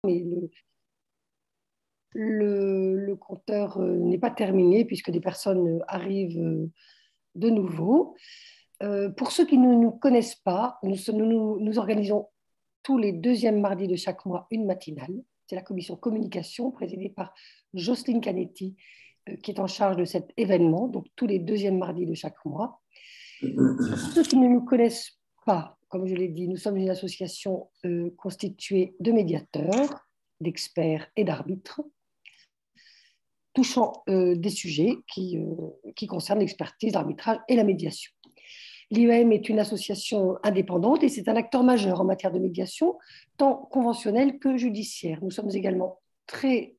mais le compteur n'est pas terminé puisque des personnes arrivent de nouveau. Pour ceux qui ne nous connaissent pas, nous organisons tous les deuxièmes mardis de chaque mois une matinale. C'est la commission communication présidée par Jocelyne Canetti qui est en charge de cet événement, donc tous les deuxièmes mardis de chaque mois. Pour ceux qui ne nous connaissent pas, comme je l'ai dit, nous sommes une association constituée de médiateurs, d'experts et d'arbitres, touchant des sujets qui concernent l'expertise, l'arbitrage et la médiation. L'IEM est une association indépendante et c'est un acteur majeur en matière de médiation, tant conventionnelle que judiciaire. Nous sommes également très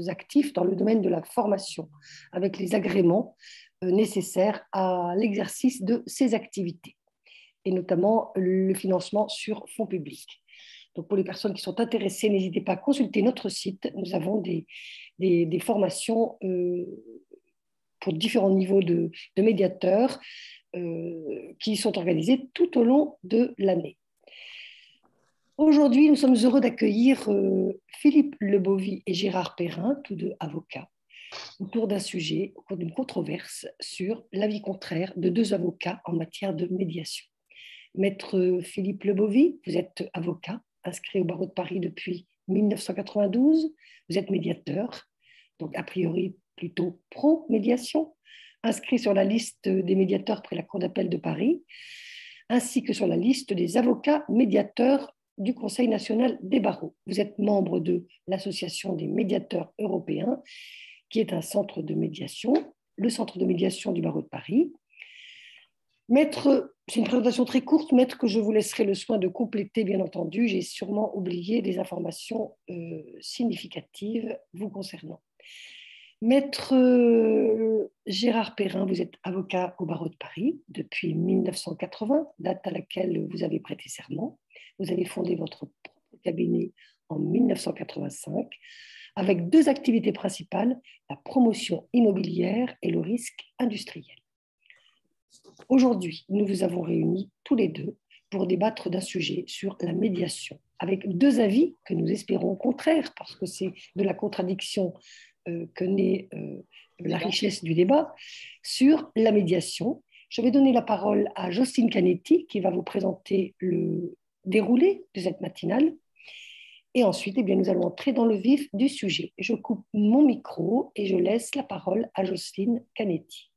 actifs dans le domaine de la formation, avec les agréments nécessaires à l'exercice de ces activités, et notamment le financement sur fonds publics. Donc pour les personnes qui sont intéressées, n'hésitez pas à consulter notre site. Nous avons des formations pour différents niveaux de médiateurs qui sont organisées tout au long de l'année. Aujourd'hui, nous sommes heureux d'accueillir Philippe Lebovy et Gérard Perrin, tous deux avocats, autour d'un sujet, au cours d'une controverse sur l'avis contraire de deux avocats en matière de médiation. Maître Philippe Lebovy, vous êtes avocat, inscrit au barreau de Paris depuis 1992. Vous êtes médiateur, donc a priori plutôt pro-médiation, inscrit sur la liste des médiateurs près la Cour d'appel de Paris, ainsi que sur la liste des avocats médiateurs du Conseil national des barreaux. Vous êtes membre de l'Association des médiateurs européens, qui est un centre de médiation, le centre de médiation du barreau de Paris. Maître, c'est une présentation très courte, maître, que je vous laisserai le soin de compléter, bien entendu. J'ai sûrement oublié des informations significatives vous concernant. Maître Gérard Perrin, vous êtes avocat au barreau de Paris depuis 1980, date à laquelle vous avez prêté serment. Vous avez fondé votre propre cabinet en 1985, avec deux activités principales, la promotion immobilière et le risque industriel. Aujourd'hui, nous vous avons réunis tous les deux pour débattre d'un sujet sur la médiation, avec deux avis que nous espérons contraires, parce que c'est de la contradiction que naît la richesse du débat, sur la médiation. Je vais donner la parole à Jocelyne Canetti, qui va vous présenter le déroulé de cette matinale. Et ensuite, eh bien, nous allons entrer dans le vif du sujet. Je coupe mon micro et je laisse la parole à Jocelyne Canetti.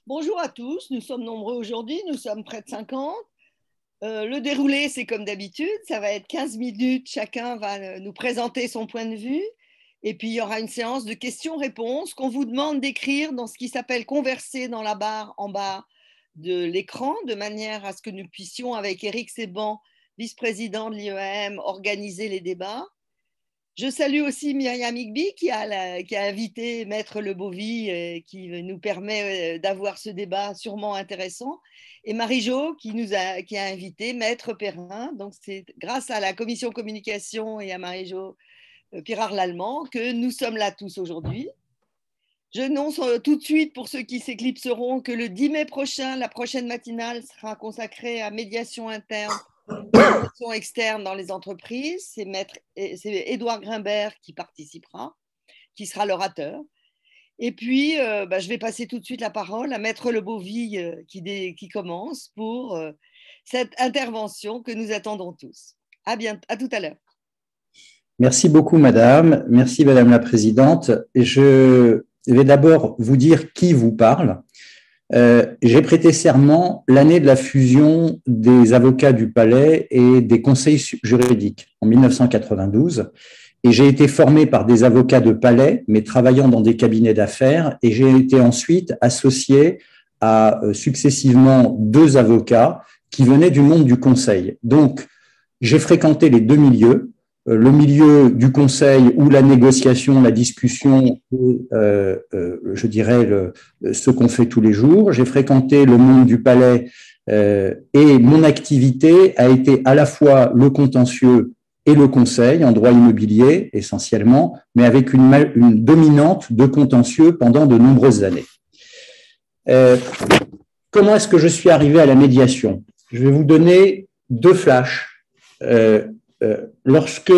Bonjour à tous, nous sommes nombreux aujourd'hui, nous sommes près de 50. Le déroulé, c'est comme d'habitude, ça va être 15 minutes, chacun va nous présenter son point de vue. Et puis, il y aura une séance de questions-réponses qu'on vous demande d'écrire dans ce qui s'appelle « Converser » dans la barre en bas de l'écran, de manière à ce que nous puissions, avec Éric Séban, vice-président de l'IEM, organiser les débats. Je salue aussi Myriam Igby qui a invité Maître Lebovy, qui nous permet d'avoir ce débat sûrement intéressant, et Marie-Jo qui a invité Maître Perrin. Donc, c'est grâce à la commission communication et à Marie-Jo Pirard-Lallemand que nous sommes là tous aujourd'hui. J'annonce tout de suite pour ceux qui s'éclipseront que le 10 mai prochain, la prochaine matinale sera consacrée à médiation interne et médiation externe dans les entreprises. C'est Édouard Grimbert qui participera, qui sera l'orateur. Et puis, je vais passer tout de suite la parole à Maître Lebovy qui commence pour cette intervention que nous attendons tous. À tout à l'heure. Merci beaucoup, madame. Merci, madame la présidente. Je vais d'abord vous dire qui vous parle. J'ai prêté serment l'année de la fusion des avocats du Palais et des conseils juridiques en 1992. Et j'ai été formé par des avocats de Palais, mais travaillant dans des cabinets d'affaires. Et j'ai été ensuite associé à successivement deux avocats qui venaient du monde du conseil. Donc, j'ai fréquenté les deux milieux. Le milieu du conseil où la négociation, la discussion, je dirais ce qu'on fait tous les jours. J'ai fréquenté le monde du palais et mon activité a été à la fois le contentieux et le conseil en droit immobilier essentiellement, mais avec une dominante de contentieux pendant de nombreuses années. Comment est-ce que je suis arrivé à la médiation? Je vais vous donner deux flashs. Lorsque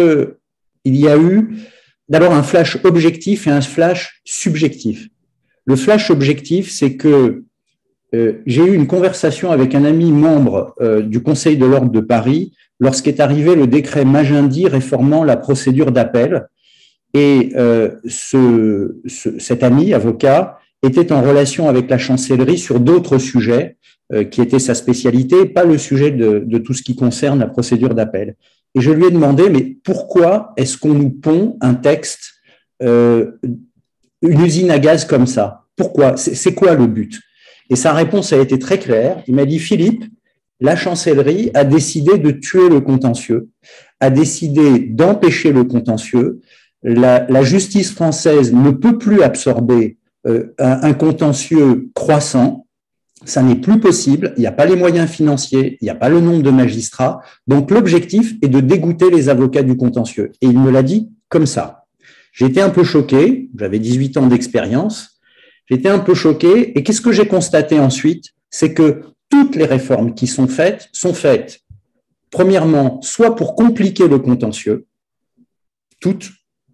il y a eu d'abord un flash objectif et un flash subjectif. Le flash objectif, c'est que j'ai eu une conversation avec un ami membre du Conseil de l'Ordre de Paris lorsqu'est arrivé le décret Magendie réformant la procédure d'appel. Et cet ami, avocat, était en relation avec la chancellerie sur d'autres sujets qui étaient sa spécialité, pas le sujet de tout ce qui concerne la procédure d'appel. Et je lui ai demandé, mais pourquoi est-ce qu'on nous pond un texte, une usine à gaz comme ça? Pourquoi? C'est quoi le but? Et sa réponse a été très claire. Il m'a dit, Philippe, la chancellerie a décidé de tuer le contentieux, a décidé d'empêcher le contentieux. La justice française ne peut plus absorber un contentieux croissant. Ça n'est plus possible. Il n'y a pas les moyens financiers, il n'y a pas le nombre de magistrats. Donc, l'objectif est de dégoûter les avocats du contentieux. Et il me l'a dit comme ça. J'ai été un peu choqué. J'avais 18 ans d'expérience. J'étais un peu choqué. Et qu'est-ce que j'ai constaté ensuite? C'est que toutes les réformes qui sont faites, premièrement, soit pour compliquer le contentieux.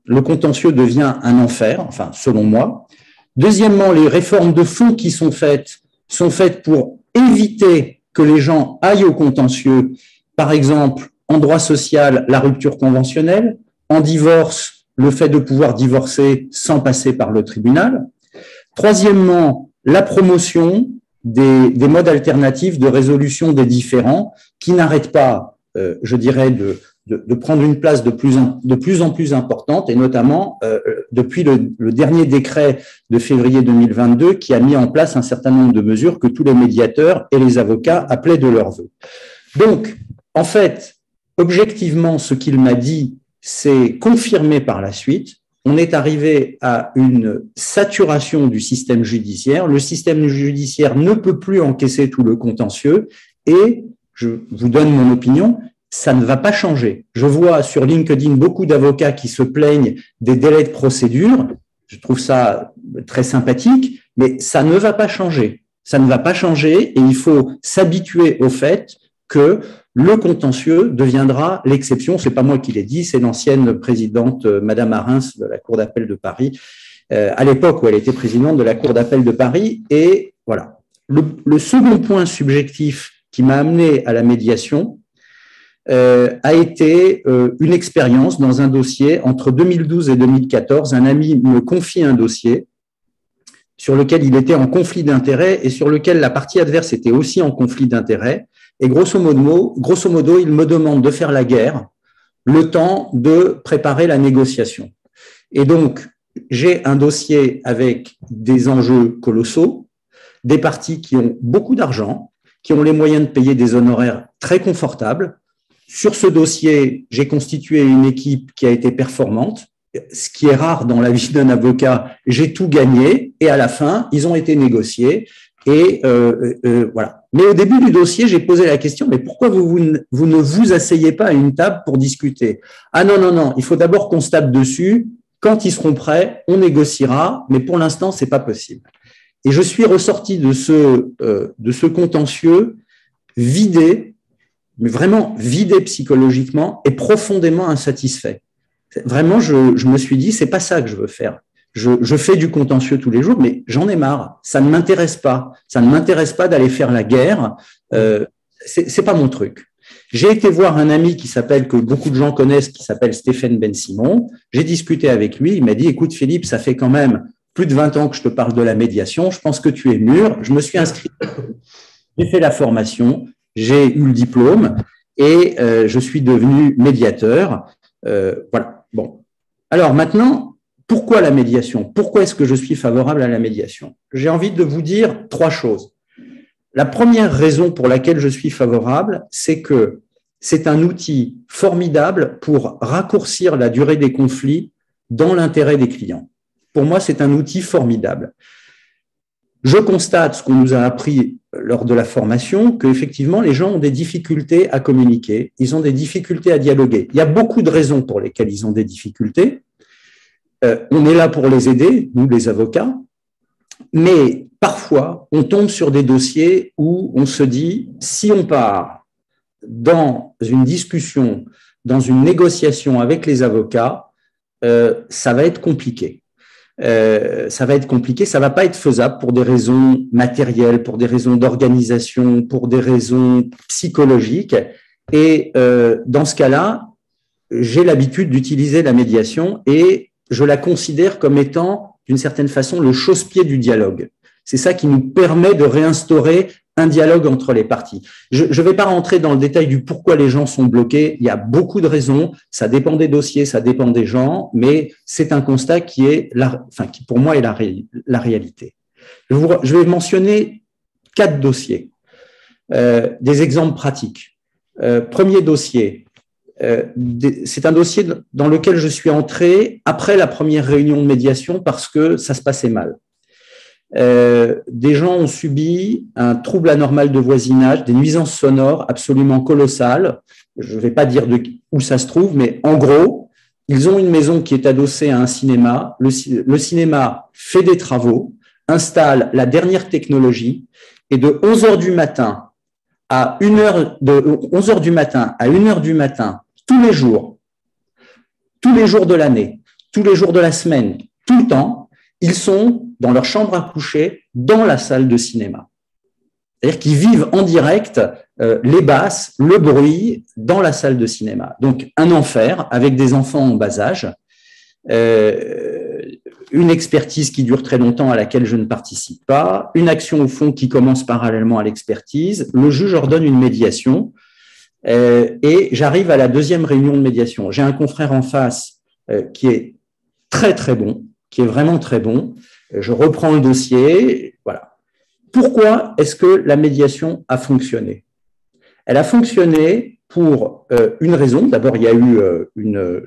Le contentieux devient un enfer, enfin, selon moi. Deuxièmement, les réformes de fond qui sont faites pour éviter que les gens aillent au contentieux. Par exemple, en droit social, la rupture conventionnelle, en divorce, le fait de pouvoir divorcer sans passer par le tribunal. Troisièmement, la promotion des modes alternatifs de résolution des différends qui n'arrêtent pas, je dirais, de prendre une place de plus en plus importante, et notamment depuis le dernier décret de février 2022 qui a mis en place un certain nombre de mesures que tous les médiateurs et les avocats appelaient de leur vœu. Donc, en fait, objectivement, ce qu'il m'a dit, c'est confirmé par la suite. On est arrivé à une saturation du système judiciaire. Le système judiciaire ne peut plus encaisser tout le contentieux et, je vous donne mon opinion, ça ne va pas changer. Je vois sur LinkedIn beaucoup d'avocats qui se plaignent des délais de procédure. Je trouve ça très sympathique, mais ça ne va pas changer. Ça ne va pas changer et il faut s'habituer au fait que le contentieux deviendra l'exception. C'est pas moi qui l'ai dit, c'est l'ancienne présidente Madame Arins de la Cour d'appel de Paris, à l'époque où elle était présidente de la Cour d'appel de Paris. Et voilà. Le second point subjectif qui m'a amené à la médiation a été une expérience dans un dossier entre 2012 et 2014. Un ami me confie un dossier sur lequel il était en conflit d'intérêts et sur lequel la partie adverse était aussi en conflit d'intérêts. Et grosso modo, il me demande de faire la guerre le temps de préparer la négociation. Et donc, j'ai un dossier avec des enjeux colossaux, des parties qui ont beaucoup d'argent, qui ont les moyens de payer des honoraires très confortables. Sur ce dossier, j'ai constitué une équipe qui a été performante, ce qui est rare dans la vie d'un avocat. J'ai tout gagné et à la fin, ils ont été négociés. Et voilà. Mais au début du dossier, j'ai posé la question, mais pourquoi vous ne vous asseyez pas à une table pour discuter? Ah non, il faut d'abord qu'on se tape dessus. Quand ils seront prêts, on négociera, mais pour l'instant, c'est pas possible. Et je suis ressorti de ce contentieux vidé, mais vraiment vidé psychologiquement et profondément insatisfait. Vraiment, je me suis dit, c'est pas ça que je veux faire. Je fais du contentieux tous les jours, mais j'en ai marre. Ça ne m'intéresse pas. Ça ne m'intéresse pas d'aller faire la guerre. C'est pas mon truc. J'ai été voir un ami que beaucoup de gens connaissent, qui s'appelle Stéphane Ben Simon. J'ai discuté avec lui. Il m'a dit, écoute Philippe, ça fait quand même plus de 20 ans que je te parle de la médiation. Je pense que tu es mûr. Je me suis inscrit. J'ai fait la formation. J'ai eu le diplôme et je suis devenu médiateur. Voilà. Bon. Alors maintenant, pourquoi la médiation? Pourquoi est-ce que je suis favorable à la médiation? J'ai envie de vous dire 3 choses. La première raison pour laquelle je suis favorable, c'est que c'est un outil formidable pour raccourcir la durée des conflits dans l'intérêt des clients. Pour moi, c'est un outil formidable. Je constate ce qu'on nous a appris lors de la formation, qu'effectivement, les gens ont des difficultés à communiquer, ils ont des difficultés à dialoguer. Il y a beaucoup de raisons pour lesquelles ils ont des difficultés. On est là pour les aider, nous les avocats, mais parfois on tombe sur des dossiers où on se dit, si on part dans une discussion dans une négociation avec les avocats, ça va être compliqué. Ça ne va pas être faisable pour des raisons matérielles, pour des raisons d'organisation, pour des raisons psychologiques. Et dans ce cas-là, j'ai l'habitude d'utiliser la médiation et je la considère comme étant, d'une certaine façon, le chausse-pied du dialogue. C'est ça qui nous permet de réinstaurer un dialogue entre les parties. Je ne vais pas rentrer dans le détail du pourquoi les gens sont bloqués. Il y a beaucoup de raisons. Ça dépend des dossiers, ça dépend des gens, mais c'est un constat qui pour moi est la réalité. Je vais mentionner 4 dossiers, des exemples pratiques. Premier dossier, c'est un dossier dans lequel je suis entré après la première réunion de médiation parce que ça se passait mal. Des gens ont subi un trouble anormal de voisinage, des nuisances sonores absolument colossales. Je ne vais pas dire où ça se trouve, mais en gros, ils ont une maison qui est adossée à un cinéma. Le cinéma fait des travaux, installe la dernière technologie et de 11h du matin à 11h du matin à 1h du matin, tous les jours de l'année, tous les jours de la semaine, tout le temps, ils sont dans leur chambre à coucher, dans la salle de cinéma. C'est-à-dire qu'ils vivent en direct les basses, le bruit, dans la salle de cinéma. Donc, un enfer avec des enfants en bas âge, une expertise qui dure très longtemps à laquelle je ne participe pas, une action au fond qui commence parallèlement à l'expertise, le juge ordonne une médiation et j'arrive à la 2e réunion de médiation. J'ai un confrère en face qui est très, très bon, qui est vraiment très bon. Je reprends le dossier. Voilà. Pourquoi est-ce que la médiation a fonctionné? Elle a fonctionné pour une raison. D'abord, il y a eu une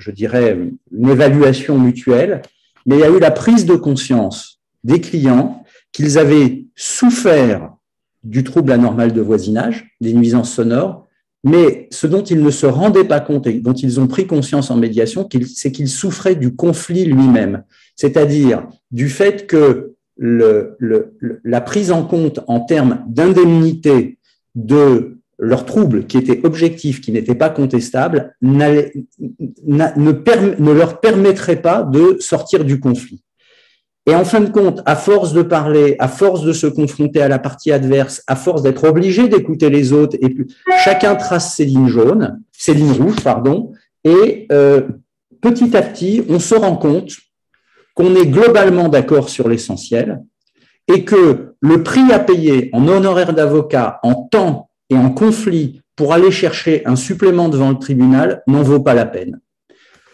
évaluation mutuelle, mais il y a eu la prise de conscience des clients qu'ils avaient souffert du trouble anormal de voisinage, des nuisances sonores, mais ce dont ils ne se rendaient pas compte et dont ils ont pris conscience en médiation, c'est qu'ils souffraient du conflit lui-même, c'est-à-dire du fait que la prise en compte en termes d'indemnité de leurs troubles qui étaient objectifs, qui n'étaient pas contestables, ne leur permettrait pas de sortir du conflit. Et en fin de compte, à force de parler, à force de se confronter à la partie adverse, à force d'être obligé d'écouter les autres, et puis chacun trace ses lignes rouges, et petit à petit, on se rend compte qu'on est globalement d'accord sur l'essentiel et que le prix à payer en honoraires d'avocat, en temps et en conflit pour aller chercher un supplément devant le tribunal n'en vaut pas la peine.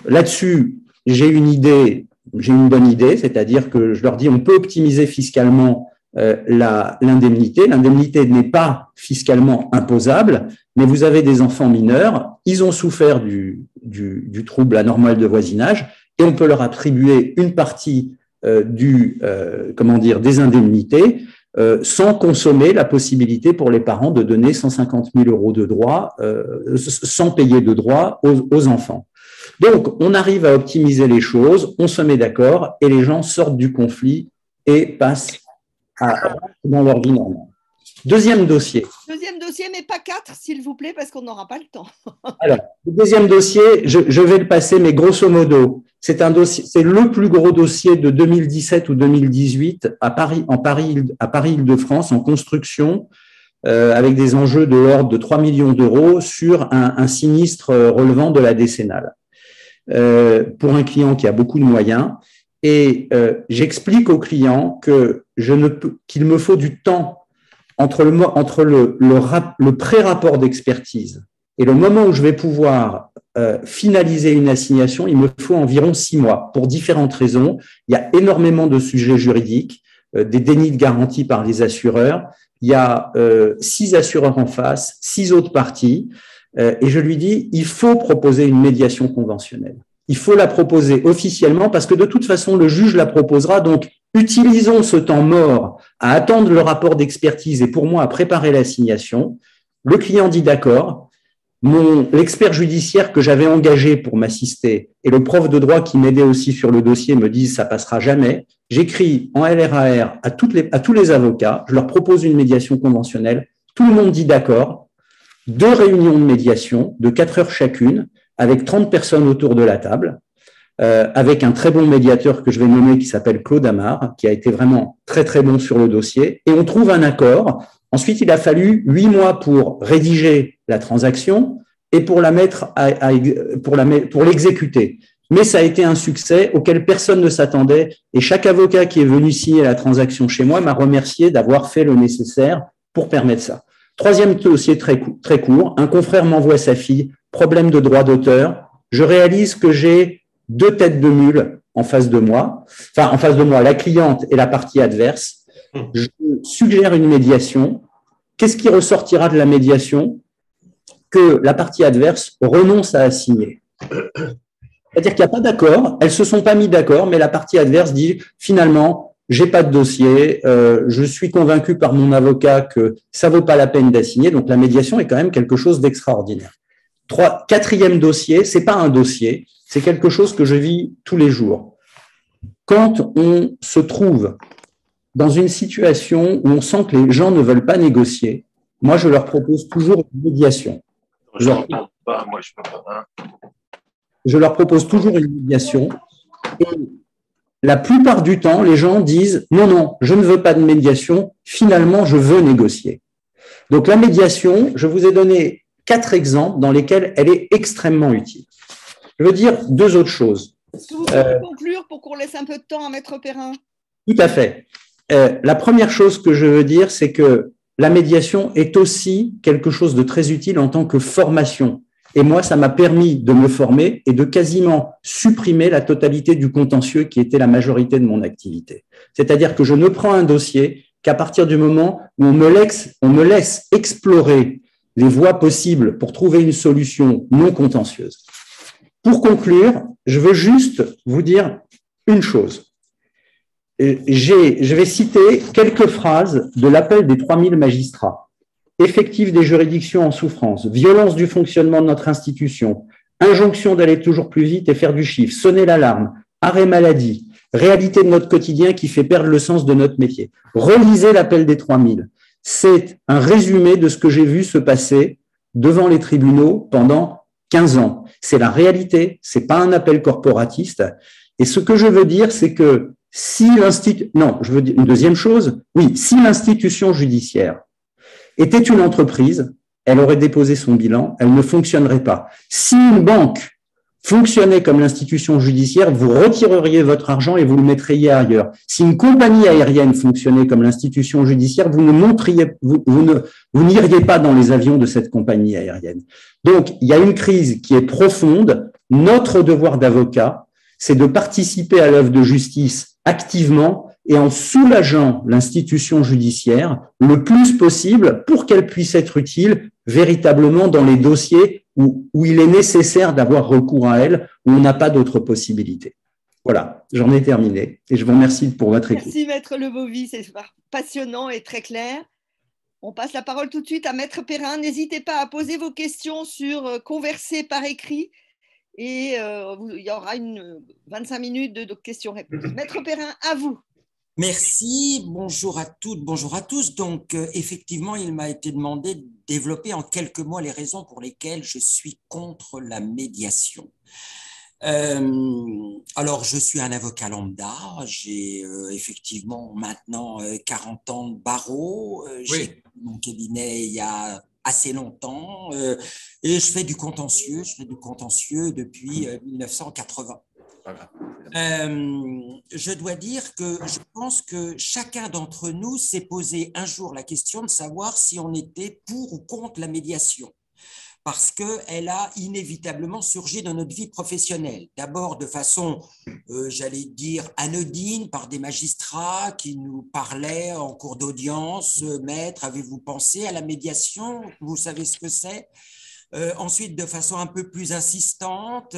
Là-dessus, j'ai une bonne idée, c'est-à-dire que je leur dis on peut optimiser fiscalement l'indemnité. L'indemnité n'est pas fiscalement imposable, mais vous avez des enfants mineurs, ils ont souffert du trouble anormal de voisinage et on peut leur attribuer une partie des indemnités sans consommer la possibilité pour les parents de donner 150 000 € de droits sans payer de droits aux enfants. Donc, on arrive à optimiser les choses, on se met d'accord et les gens sortent du conflit et passent dans leur vie normale. Deuxième dossier. Deuxième dossier, mais pas 4, s'il vous plaît, parce qu'on n'aura pas le temps. Alors, le deuxième dossier, je vais le passer, mais grosso modo, c'est le plus gros dossier de 2017 ou 2018 à Paris Île-de-France, en construction, avec des enjeux de l'ordre de 3 millions d'euros sur un sinistre relevant de la décennale. Pour un client qui a beaucoup de moyens. Et j'explique au client qu'il me faut du temps entre le pré-rapport d'expertise et le moment où je vais pouvoir finaliser une assignation, il me faut environ 6 mois pour différentes raisons. Il y a énormément de sujets juridiques, des dénis de garantie par les assureurs. Il y a 6 assureurs en face, 6 autres parties. Et je lui dis, il faut proposer une médiation conventionnelle. Il faut la proposer officiellement parce que de toute façon, le juge la proposera. Donc, utilisons ce temps mort à attendre le rapport d'expertise et pour moi à préparer l'assignation. Le client dit d'accord. L'expert judiciaire que j'avais engagé pour m'assister et le prof de droit qui m'aidait aussi sur le dossier me disent ça passera jamais. J'écris en LRAR à tous les avocats. Je leur propose une médiation conventionnelle. Tout le monde dit d'accord. 2 réunions de médiation de 4 heures chacune, avec 30 personnes autour de la table, avec un très bon médiateur que je vais nommer qui s'appelle Claude Amar, qui a été vraiment très très bon sur le dossier, et on trouve un accord. Ensuite, il a fallu 8 mois pour rédiger la transaction et pour la mettre pour l'exécuter. Mais ça a été un succès auquel personne ne s'attendait, et chaque avocat qui est venu signer la transaction chez moi m'a remercié d'avoir fait le nécessaire pour permettre ça. Troisième dossier très court, un confrère m'envoie sa fille, problème de droit d'auteur. Je réalise que j'ai 2 têtes de mule en face de moi, la cliente et la partie adverse. Je suggère une médiation. Qu'est-ce qui ressortira de la médiation? Que la partie adverse renonce à assigner. C'est-à-dire qu'il n'y a pas d'accord, elles ne se sont pas mis d'accord, mais la partie adverse dit finalement, j'ai pas de dossier, je suis convaincu par mon avocat que ça vaut pas la peine d'assigner, donc la médiation est quand même quelque chose d'extraordinaire. Quatrième dossier, c'est pas un dossier, c'est quelque chose que je vis tous les jours. Quand on se trouve dans une situation où on sent que les gens ne veulent pas négocier, moi je leur propose toujours une médiation. Je leur propose toujours une médiation et la plupart du temps, les gens disent « Non, non, je ne veux pas de médiation, finalement, je veux négocier ». Donc la médiation, je vous ai donné 4 exemples dans lesquels elle est extrêmement utile. Je veux dire 2 autres choses. Est-ce que vous pouvez conclure pour qu'on laisse un peu de temps à Maître Perrin? Tout à fait. La première chose que je veux dire, c'est que la médiation est aussi quelque chose de très utile en tant que formation. Et moi, ça m'a permis de me former et de quasiment supprimer la totalité du contentieux qui était la majorité de mon activité. C'est-à-dire que je ne prends un dossier qu'à partir du moment où on me laisse explorer les voies possibles pour trouver une solution non contentieuse. Pour conclure, je veux juste vous dire une chose. Je vais citer quelques phrases de l'appel des 3000 magistrats. Effectif des juridictions en souffrance, violence du fonctionnement de notre institution, injonction d'aller toujours plus vite et faire du chiffre, sonner l'alarme, arrêt maladie, réalité de notre quotidien qui fait perdre le sens de notre métier. Relisez l'appel des 3000. C'est un résumé de ce que j'ai vu se passer devant les tribunaux pendant 15 ans. C'est la réalité, c'est pas un appel corporatiste. Et ce que je veux dire, c'est que si une deuxième chose, oui, si l'institution judiciaire était une entreprise, elle aurait déposé son bilan, elle ne fonctionnerait pas. Si une banque fonctionnait comme l'institution judiciaire, vous retireriez votre argent et vous le mettriez ailleurs. Si une compagnie aérienne fonctionnait comme l'institution judiciaire, vous n'iriez pas dans les avions de cette compagnie aérienne. Donc, il y a une crise qui est profonde. Notre devoir d'avocat, c'est de participer à l'œuvre de justice activement et en soulageant l'institution judiciaire le plus possible pour qu'elle puisse être utile véritablement dans les dossiers où il est nécessaire d'avoir recours à elle, où on n'a pas d'autre possibilité. Voilà, j'en ai terminé et je vous remercie pour votre écoute. Merci Maître Lebovy, c'est passionnant et très clair. On passe la parole tout de suite à Maître Perrin. N'hésitez pas à poser vos questions sur Converser par écrit et il y aura 25 minutes de questions-réponses. Maître Perrin, à vous. Merci, bonjour à toutes, bonjour à tous. Donc, effectivement, il m'a été demandé de développer en quelques mots les raisons pour lesquelles je suis contre la médiation. Alors, je suis un avocat lambda, j'ai effectivement maintenant 40 ans de barreau, j'ai mon cabinet il y a assez longtemps et je fais du contentieux depuis 1980. Je dois dire que je pense que chacun d'entre nous s'est posé un jour la question de savoir si on était pour ou contre la médiation, parce qu'elle a inévitablement surgi dans notre vie professionnelle. D'abord de façon, j'allais dire, anodine, par des magistrats qui nous parlaient en cours d'audience. « Maître, avez-vous pensé à la médiation? Vous savez ce que c'est ?» Ensuite, de façon un peu plus insistante,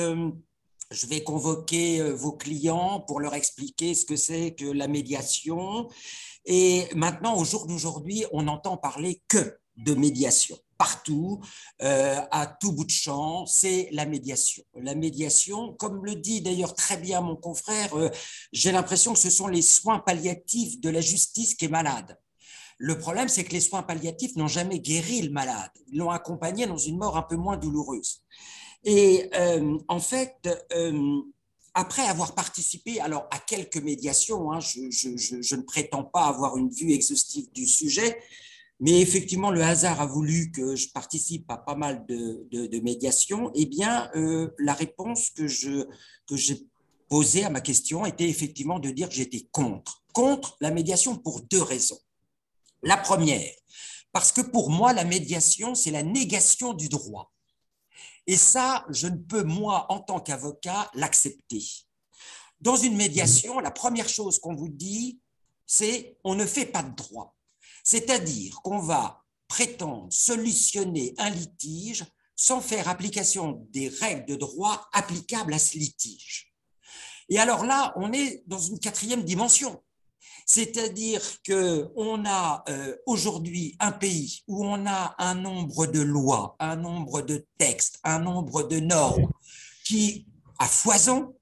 je vais convoquer vos clients pour leur expliquer ce que c'est que la médiation. Et maintenant, au jour d'aujourd'hui, on n'entend parler que de médiation. Partout, à tout bout de champ, c'est la médiation. La médiation, comme le dit d'ailleurs très bien mon confrère, j'ai l'impression que ce sont les soins palliatifs de la justice qui est malade. Le problème, c'est que les soins palliatifs n'ont jamais guéri le malade. Ils l'ont accompagné dans une mort un peu moins douloureuse. Et en fait, après avoir participé alors, à quelques médiations, hein, je ne prétends pas avoir une vue exhaustive du sujet, mais effectivement, le hasard a voulu que je participe à pas mal de médiations. Eh bien, la réponse que j'ai posée à ma question était effectivement de dire que j'étais contre la médiation pour deux raisons. La première, parce que pour moi, la médiation, c'est la négation du droit. Et ça, je ne peux, moi, en tant qu'avocat, l'accepter. Dans une médiation, la première chose qu'on vous dit, c'est on ne fait pas de droit. C'est-à-dire qu'on va prétendre solutionner un litige sans faire application des règles de droit applicables à ce litige. Et alors là, on est dans une quatrième dimension. C'est-à-dire qu'on a aujourd'hui un pays où on a un nombre de lois, un nombre de textes, un nombre de normes qui a foison.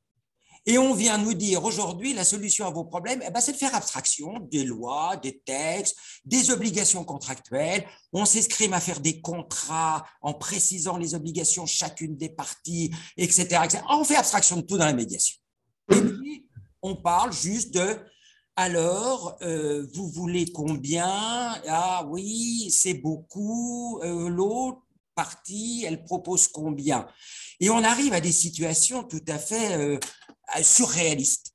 Et on vient nous dire aujourd'hui, la solution à vos problèmes, eh ben, c'est de faire abstraction des lois, des textes, des obligations contractuelles. On s'escrime à faire des contrats en précisant les obligations chacune des parties, etc., etc. On fait abstraction de tout dans la médiation. Et puis, on parle juste de alors, vous voulez combien? Ah oui, c'est beaucoup. L'autre partie, elle propose combien? Et on arrive à des situations tout à fait surréalistes.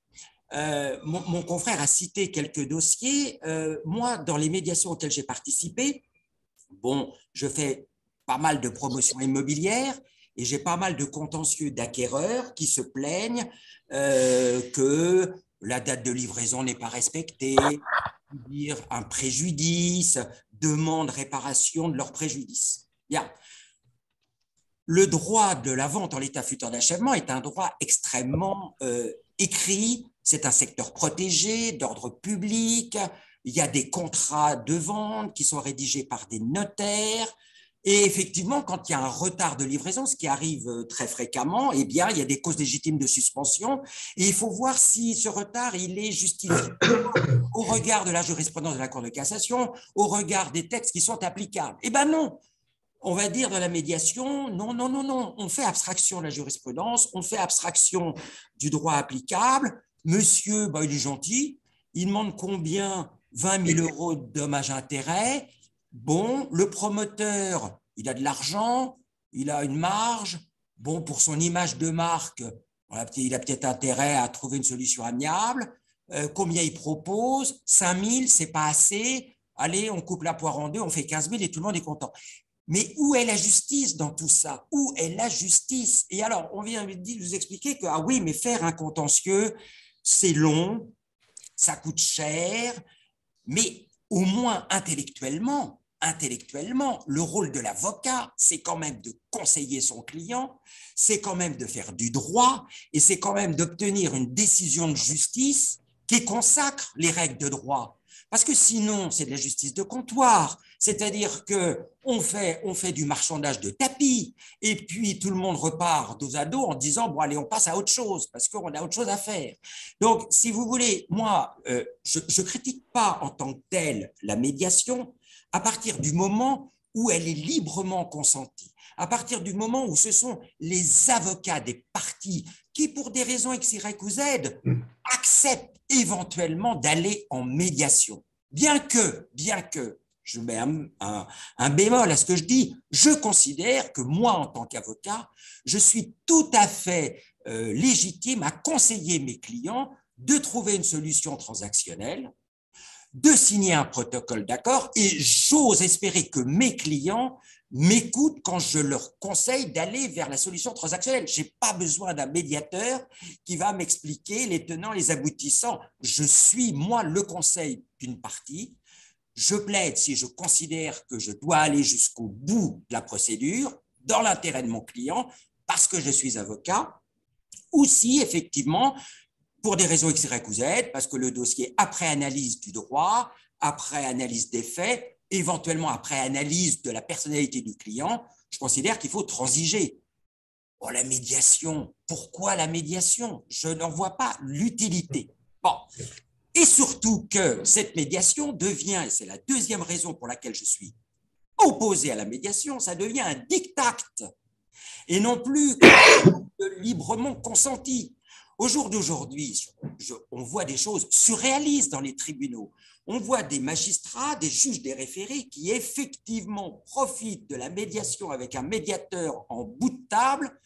Mon confrère a cité quelques dossiers. Moi, dans les médiations auxquelles j'ai participé, bon, je fais pas mal de promotions immobilières et j'ai pas mal de contentieux d'acquéreurs qui se plaignent que la date de livraison n'est pas respectée, dire un préjudice, demande réparation de leur préjudice. Bien. Le droit de la vente en l'état futur d'achèvement est un droit extrêmement écrit, c'est un secteur protégé, d'ordre public, il y a des contrats de vente qui sont rédigés par des notaires, et effectivement, quand il y a un retard de livraison, ce qui arrive très fréquemment, eh bien, il y a des causes légitimes de suspension, et il faut voir si ce retard, il est justifié au regard de la jurisprudence de la Cour de cassation, au regard des textes qui sont applicables. Eh bien non, on va dire dans la médiation, non, non, non, non, on fait abstraction de la jurisprudence, on fait abstraction du droit applicable. Monsieur, bah, il est gentil, il demande combien? 20 000 € de dommages-intérêts. Bon, le promoteur, il a de l'argent, il a une marge. Bon, pour son image de marque, il a peut-être intérêt à trouver une solution amiable. Combien il propose? 5 000, c'est pas assez. Allez, on coupe la poire en deux, on fait 15 000 et tout le monde est content. Mais où est la justice dans tout ça? Où est la justice? Et alors, on vient de vous expliquer que, ah oui, mais faire un contentieux, c'est long, ça coûte cher, mais au moins intellectuellement, le rôle de l'avocat, c'est quand même de conseiller son client, c'est quand même de faire du droit, et c'est quand même d'obtenir une décision de justice qui consacre les règles de droit. Parce que sinon, c'est de la justice de comptoir, c'est-à-dire qu'on fait du marchandage de tapis, et puis tout le monde repart dos à dos en disant, bon, allez, on passe à autre chose, parce qu'on a autre chose à faire. Donc, si vous voulez, moi, je ne critique pas en tant que telle la médiation à partir du moment où elle est librement consentie, à partir du moment où ce sont les avocats des parties qui, pour des raisons X, Y ou Z, acceptent éventuellement d'aller en médiation. Bien que, je mets un bémol à ce que je dis, je considère que moi, en tant qu'avocat, je suis tout à fait légitime à conseiller mes clients de trouver une solution transactionnelle, de signer un protocole d'accord, et j'ose espérer que mes clients m'écoutent quand je leur conseille d'aller vers la solution transactionnelle. Je n'ai pas besoin d'un médiateur qui va m'expliquer les tenants, les aboutissants. Je suis, moi, le conseil d'une partie. Je plaide si je considère que je dois aller jusqu'au bout de la procédure, dans l'intérêt de mon client, parce que je suis avocat, ou si, effectivement, pour des raisons X, Y ou Z, parce que le dossier, après analyse du droit, après analyse des faits, éventuellement après analyse de la personnalité du client, je considère qu'il faut transiger. Bon, la médiation, pourquoi la médiation? Je n'en vois pas l'utilité. Bon, et surtout que cette médiation devient, et c'est la deuxième raison pour laquelle je suis opposé à la médiation, ça devient un diktat. et non plus librement consenti. Au jour d'aujourd'hui, on voit des choses surréalistes dans les tribunaux. On voit des magistrats, des juges, des référés qui effectivement profitent de la médiation avec un médiateur en bout de table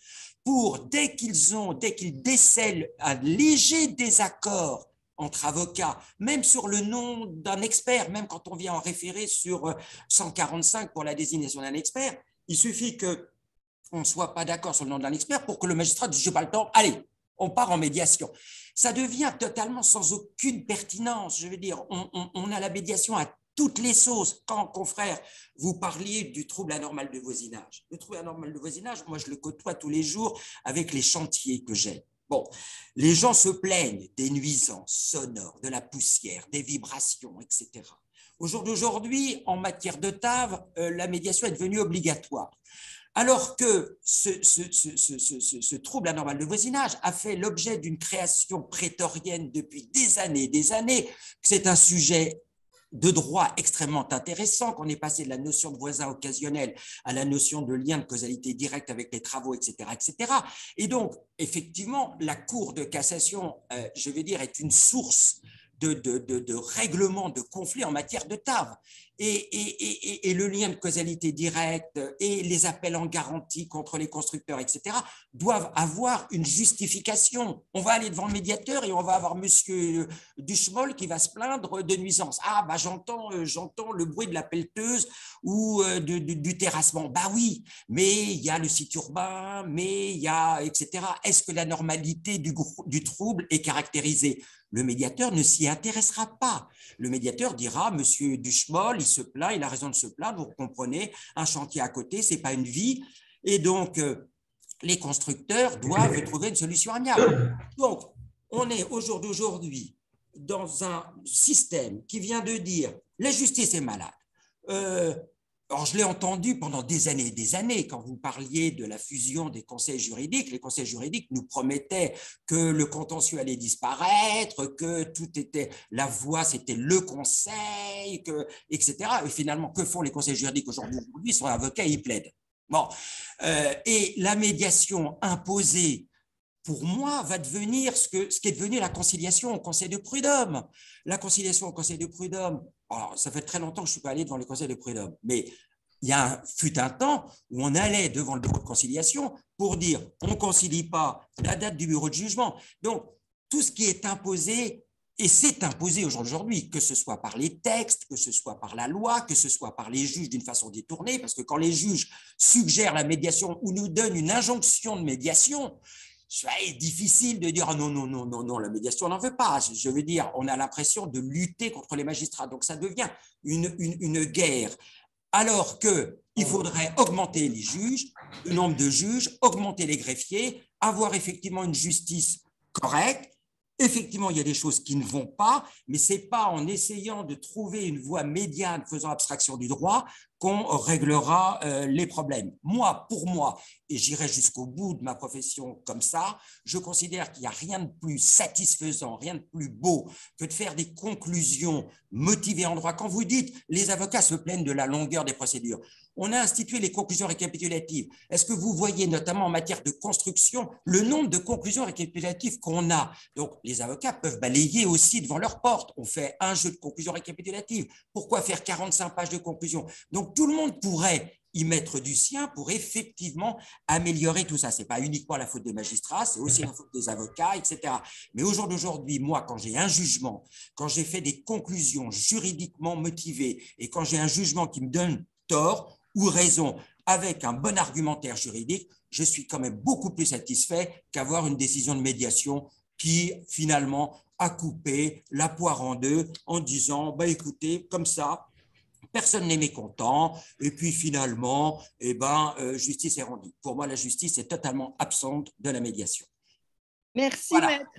pour, dès qu'ils décèlent un léger désaccord entre avocats, même sur le nom d'un expert, même quand on vient en référé sur 145 pour la désignation d'un expert, il suffit qu'on ne soit pas d'accord sur le nom d'un expert pour que le magistrat dise « je n'ai pas le temps, allez ». On part en médiation. Ça devient totalement sans aucune pertinence. Je veux dire, on a la médiation à toutes les sauces. Quand, confrère, vous parliez du trouble anormal de voisinage. Le trouble anormal de voisinage, moi, je le côtoie tous les jours avec les chantiers que j'ai. Bon, les gens se plaignent des nuisances sonores, de la poussière, des vibrations, etc. Au jour d'aujourd'hui, en matière de TAV, la médiation est devenue obligatoire. Alors que ce trouble anormal de voisinage a fait l'objet d'une création prétorienne depuis des années, que c'est un sujet de droit extrêmement intéressant, qu'on est passé de la notion de voisin occasionnel à la notion de lien de causalité directe avec les travaux, etc., etc. Et donc, effectivement, la Cour de cassation, je vais dire, est une source de règlement de conflits en matière de TAV. Et le lien de causalité directe et les appels en garantie contre les constructeurs, etc., doivent avoir une justification. On va aller devant le médiateur et on va avoir monsieur Duchemol qui va se plaindre de nuisance. Ah, bah, j'entends le bruit de la pelleteuse ou du terrassement. Bah oui, mais il y a le site urbain, mais il y a, etc. Est-ce que la normalité du trouble est caractérisée? Le médiateur ne s'y intéressera pas. Le médiateur dira, monsieur Duchemol, il se plaint, il a raison de se plaindre, vous comprenez, un chantier à côté, ce n'est pas une vie. Et donc, les constructeurs doivent trouver une solution amiable. Donc, on est au jour d'aujourd'hui dans un système qui vient de dire, la justice est malade. Alors, je l'ai entendu pendant des années, quand vous parliez de la fusion des conseils juridiques. Les conseils juridiques nous promettaient que le contentieux allait disparaître, que tout était, la voie, c'était le conseil, etc. Et finalement, que font les conseils juridiques aujourd'hui? Ils sont avocats et ils plaident. Bon. Et la médiation imposée, pour moi, va devenir ce qui est devenu la conciliation au Conseil de prud'homme. La conciliation au Conseil de prud'homme, alors, ça fait très longtemps que je ne suis pas allé devant les conseils de prud'homme, mais fut un temps où on allait devant le bureau de conciliation pour dire on ne concilie pas la date du bureau de jugement. Donc, tout ce qui est imposé, et c'est imposé aujourd'hui, que ce soit par les textes, que ce soit par la loi, que ce soit par les juges d'une façon détournée, parce que quand les juges suggèrent la médiation ou nous donnent une injonction de médiation, c'est difficile de dire oh non, la médiation, on n'en veut pas. Je veux dire, on a l'impression de lutter contre les magistrats. Donc, ça devient une guerre. Alors qu'il faudrait augmenter les juges, le nombre de juges, augmenter les greffiers, avoir effectivement une justice correcte. Effectivement, il y a des choses qui ne vont pas, mais ce n'est pas en essayant de trouver une voie médiane faisant abstraction du droit qu'on réglera les problèmes. Pour moi, et j'irai jusqu'au bout de ma profession comme ça, je considère qu'il n'y a rien de plus satisfaisant, rien de plus beau que de faire des conclusions motivées en droit. Quand vous dites les avocats se plaignent de la longueur des procédures, on a institué les conclusions récapitulatives. Est-ce que vous voyez, notamment en matière de construction, le nombre de conclusions récapitulatives qu'on a? Donc, les avocats peuvent balayer aussi devant leur porte. On fait un jeu de conclusions récapitulatives. Pourquoi faire 45 pages de conclusions? Donc, tout le monde pourrait y mettre du sien pour effectivement améliorer tout ça. Ce n'est pas uniquement la faute des magistrats, c'est aussi la faute des avocats, etc. Mais au jour d'aujourd'hui, moi, quand j'ai un jugement, quand j'ai fait des conclusions juridiquement motivées et quand j'ai un jugement qui me donne tort ou raison avec un bon argumentaire juridique, je suis quand même beaucoup plus satisfait qu'avoir une décision de médiation qui, finalement, a coupé la poire en deux en disant, bah, écoutez, comme ça, personne n'est mécontent, et puis finalement, justice est rendue. Pour moi, la justice est totalement absente de la médiation. Merci, Voilà. maître.